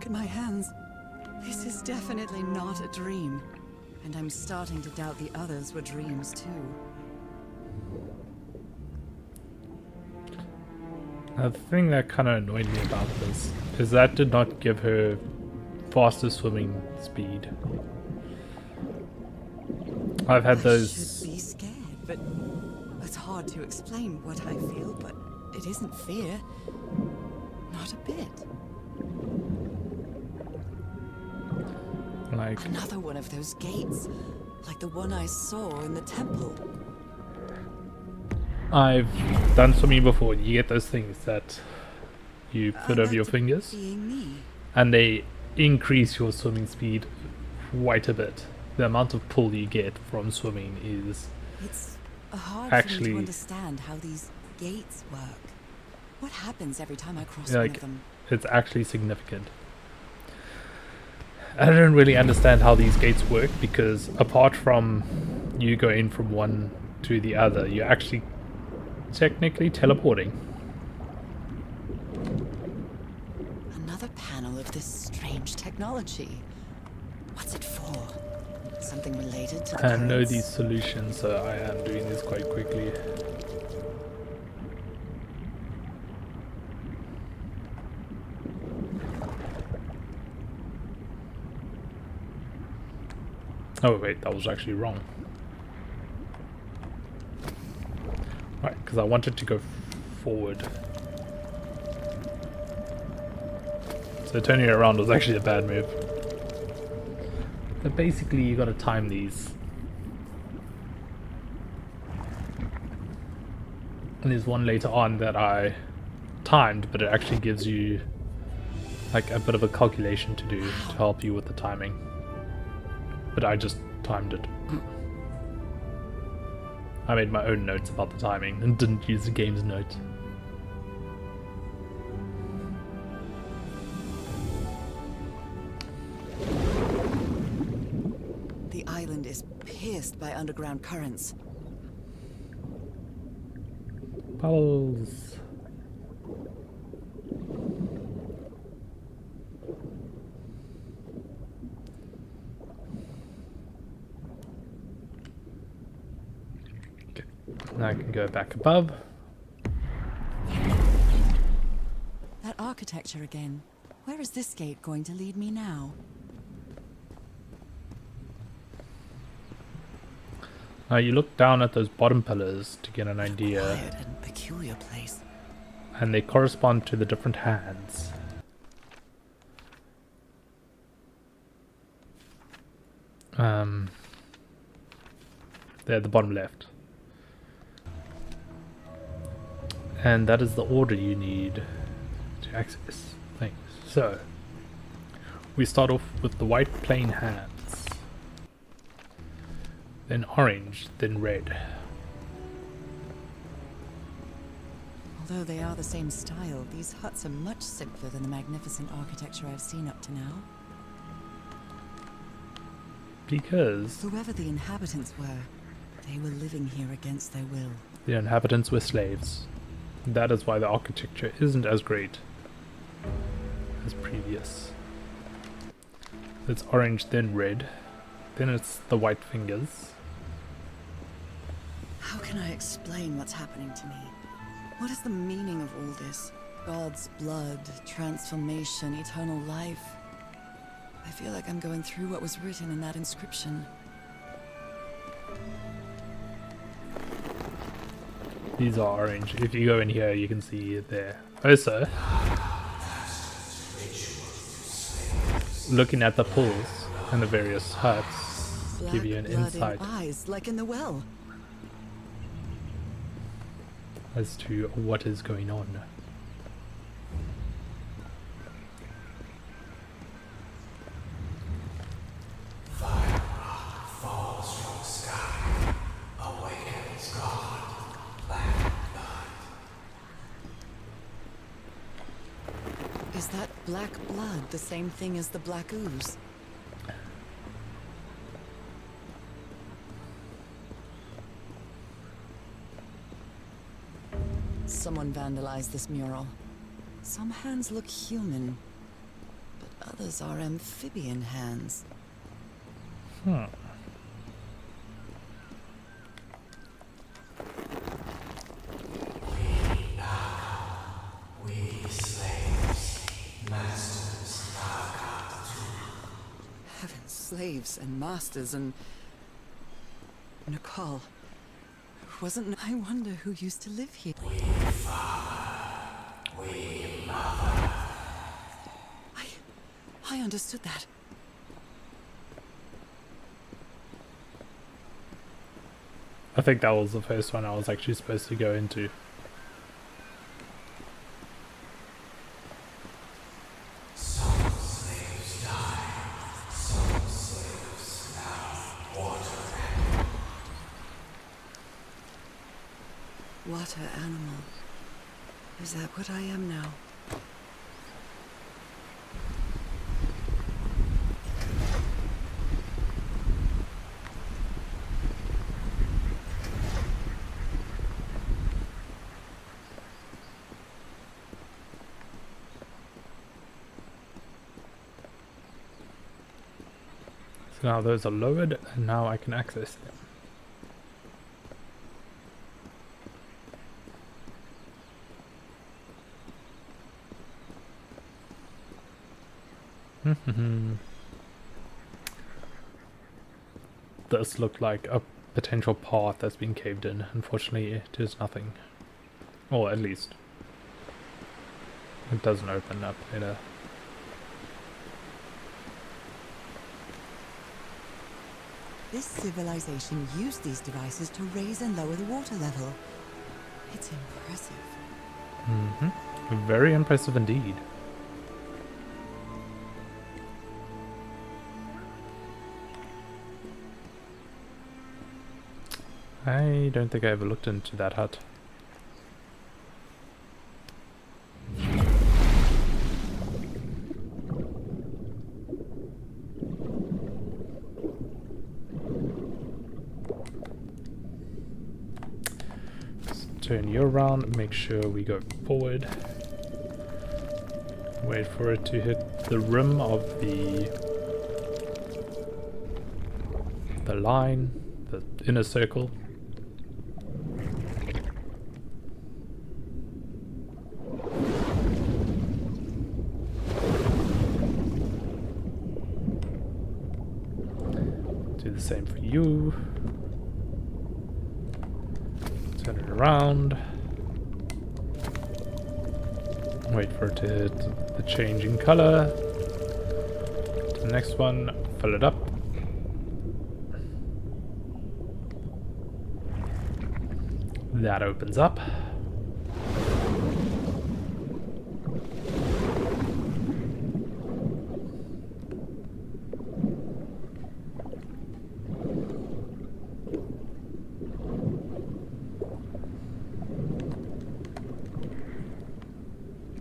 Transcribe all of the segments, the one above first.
Look at my hands. This is definitely not a dream. And I'm starting to doubt the others were dreams too. The thing that kind of annoyed me about this is that did not give her faster swimming speed. I've had those. I should be scared, but it's hard to explain what I feel, but it isn't fear. Not a bit. Like, another one of those gates, like the one I saw in the temple. I've done swimming before. You get those things that you put over your fingers, and they increase your swimming speed quite a bit. The amount of pull you get from swimming is it's hard actually for me to understand how these gates work. What happens every time I cross like, one of them? It's actually significant. I don't really understand how these gates work because apart from you going from one to the other, you're actually technically teleporting. Another panel of this strange technology. What's it for? Something related to the I know currents? these solutions, so I am doing this quite quickly. Oh wait, that was actually wrong. Right, because I wanted to go forward. So turning it around was actually a bad move. But basically you gotta time these. And there's one later on that I timed, but it actually gives you like a bit of a calculation to do to help you with the timing. But I just timed it. I made my own notes about the timing and didn't use the game's notes. The island is pierced by underground currents. Bubbles. Okay, now I can go back above. That architecture again. Where is this gate going to lead me now? Now you look down at those bottom pillars to get an idea, Quiet and peculiar place. and they correspond to the different hands. They're at the bottom left. And that is the order you need to access things. So, we start off with the white plain hands. Then orange, then red. Although they are the same style, these huts are much simpler than the magnificent architecture I've seen up to now. Because Whoever the inhabitants were, they were living here against their will. the inhabitants were slaves. That is why the architecture isn't as great as previous. It's orange, then red. Then it's the white fingers. How can I explain what's happening to me? What is the meaning of all this? God's blood, transformation, eternal life. I feel like I'm going through what was written in that inscription. These are orange. If you go in here, you can see it there. Also, looking at the pools and the various huts give you an Black blood insight in eyes, like in the well. as to what is going on. Is that black blood the same thing as the black ooze? Someone vandalized this mural. Some hands look human, but Others are amphibian hands. Hmm. Heaven, slaves and masters and... Nicole. Wasn't... I wonder who used to live here. I understood that. I think that was the first one I was actually supposed to go into. Water animal. Is that what I am now? So now those are lowered, and now I can access them. This looked like a potential path that's been caved in. Unfortunately, it is nothing. Or at least, it doesn't open up later. This civilization used these devices to raise and lower the water level. It's impressive. Very impressive indeed. I don't think I ever looked into that hut. Turn you around, make sure we go forward. Wait for it to hit the rim of the line, the inner circle. Do the same for you. Turn it around. Wait for it to hit the change in color. To the next one, fill it up. That opens up.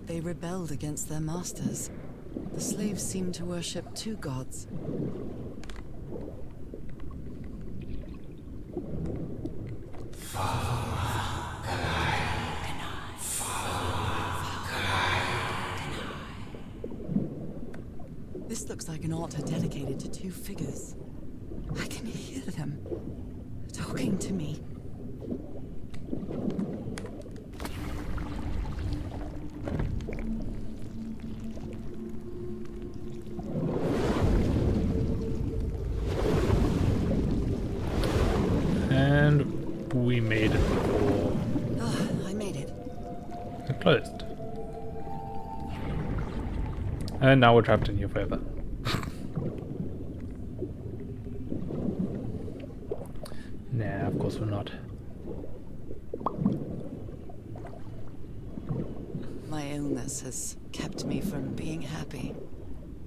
They rebelled against their masters. The slaves seemed to worship two gods. This looks like an altar dedicated to two figures. I can hear them talking to me. And we made it before I made it. it closed. And now we're trapped in here forever. Nah, of course we're not. My illness has kept me from being happy.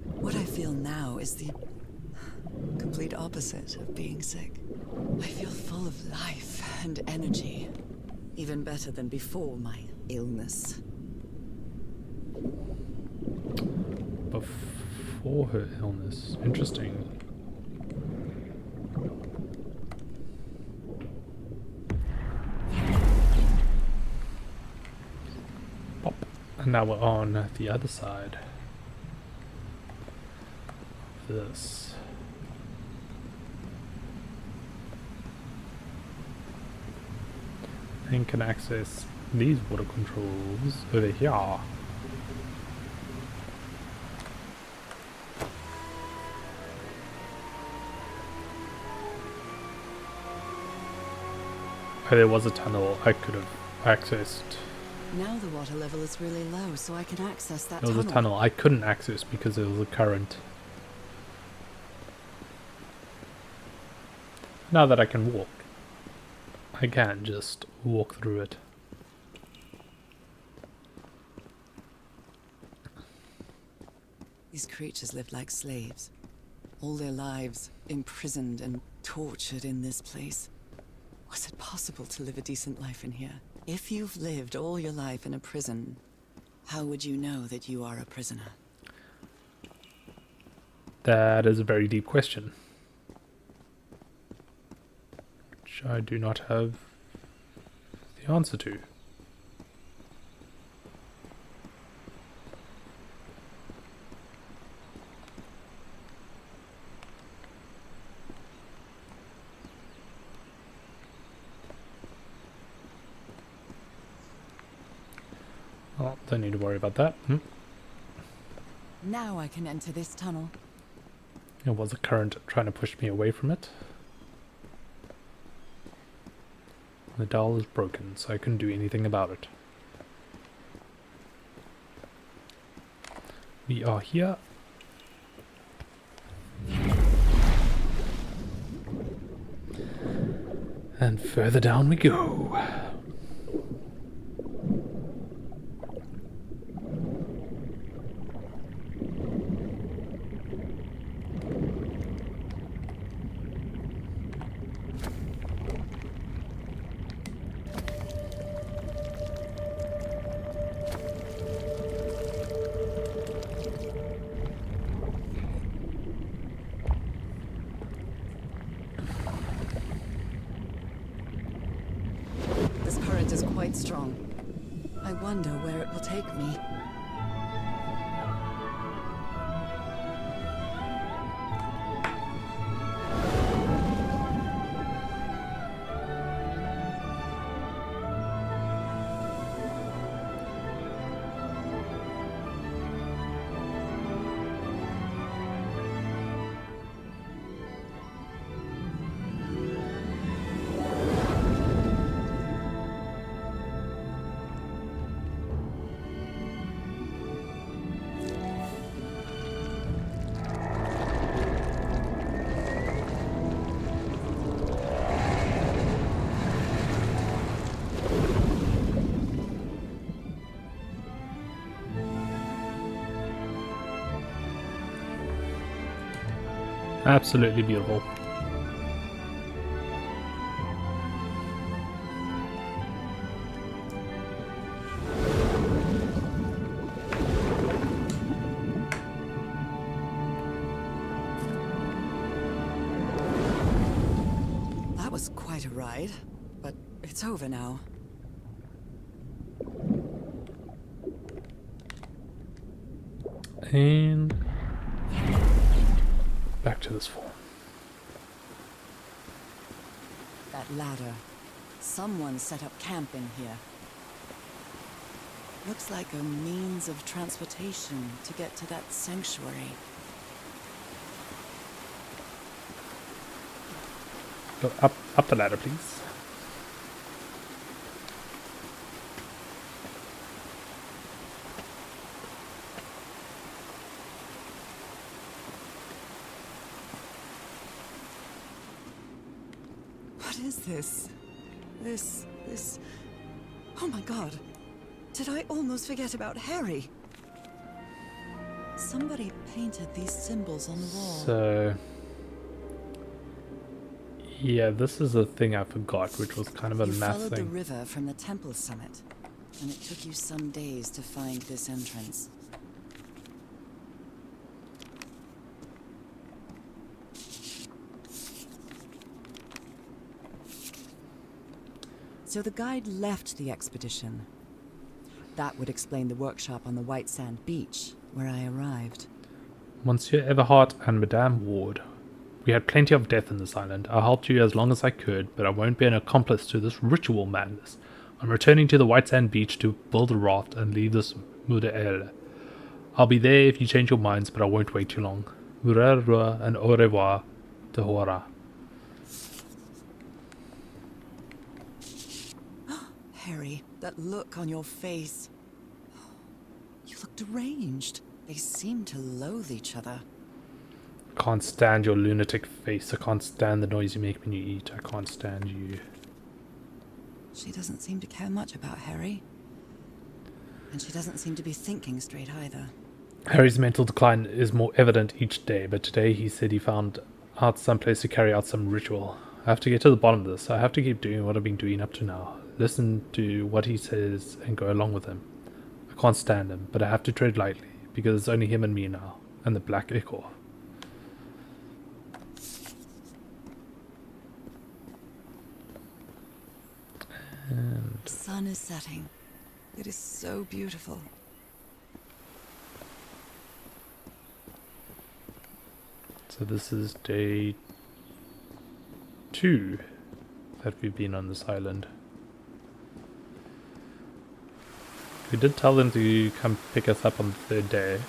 What I feel now is the complete opposite of being sick. I feel full of life and energy. Even better than before my illness. Before her illness. Interesting. Pop. And now we're on the other side. this. And can access these water controls over here. Oh, there was a tunnel I could have accessed. Now the water level is really low, so I can access that There was a tunnel I couldn't access because there was a current. Now that I can walk, I can just walk through it. These creatures lived like slaves. All their lives imprisoned and tortured in this place. Was it possible to live a decent life in here? If you've lived all your life in a prison, how would you know that you are a prisoner? That is a very deep question, which I do not have the answer to. Oh, don't need to worry about that. Now I can enter this tunnel. There was a current trying to push me away from it. The dial is broken, so I couldn't do anything about it. We are here. And further down we go. This current is quite strong. I wonder where it will take me. Absolutely beautiful. That was quite a ride, but it's over now. And back to this form. That ladder. Someone set up camp in here. Looks like a means of transportation to get to that sanctuary. Go up the ladder, please. What is this? This... Oh my god. Did I almost forget about Harry? Somebody painted these symbols on the wall. So... yeah, this is a thing I forgot, which was kind of a math followed the thing. river from the temple summit, and it took you some days to find this entrance. So the guide left the expedition. That would explain the workshop on the White Sand Beach, where I arrived. Monsieur Everhart and Madame Ward. We had plenty of death in this island. I helped you as long as I could, but I won't be an accomplice to this ritual madness. I'm returning to the white sand beach to build a raft and leave this Mudael. I'll be there if you change your minds, but I won't wait too long. Murarua and au revoir, Tehora. Harry, that look on your face. You look deranged. They seem to loathe each other. Can't stand your lunatic face. I can't stand the noise you make when you eat. I can't stand you. She doesn't seem to care much about Harry. And she doesn't seem to be thinking straight either. Harry's mental decline is more evident each day, but today he said he found out some place to carry out some ritual. I have to get to the bottom of this. I have to keep doing what I've been doing up to now. Listen to what he says and go along with him. I can't stand him, but I have to tread lightly, because it's only him and me now, and the Black Ichor. And The sun is setting. It is so beautiful. so this is day 2 that we've been on this island. We did tell them to come pick us up on the 3rd day.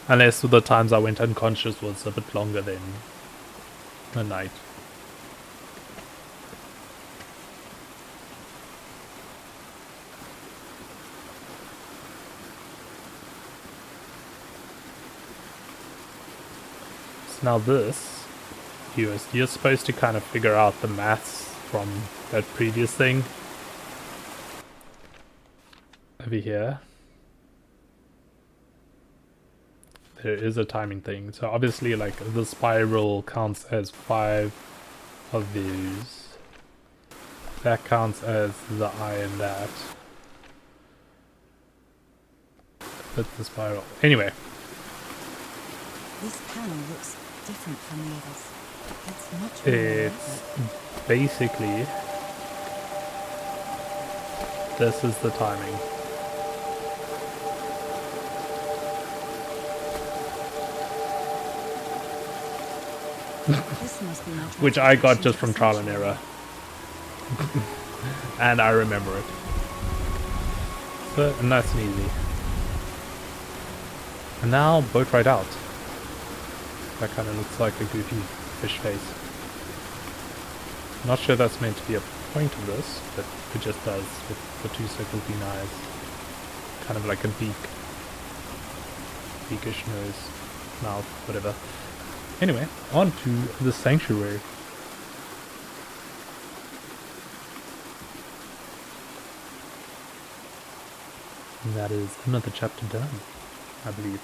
Unless the times I went unconscious was a bit longer than a night. So now this, you're supposed to kind of figure out the maths from that previous thing. Over here. There is a timing thing. So obviously like the spiral counts as 5 of these. That counts as the eye in that. That's the spiral. Anyway. This panel looks different from the others. It's much more It's basically this is the timing. This must be my Which I got transportation just from to trial and Central. error. And I remember it. But nice and easy. And now boat ride out. That kind of looks like a goofy fish face. Not sure that's meant to be a point of this, but it just does with the 2 circles being eyes. Kind of like a beak. Beakish nose, mouth, whatever. Anyway, on to the sanctuary. And that is another chapter done, I believe.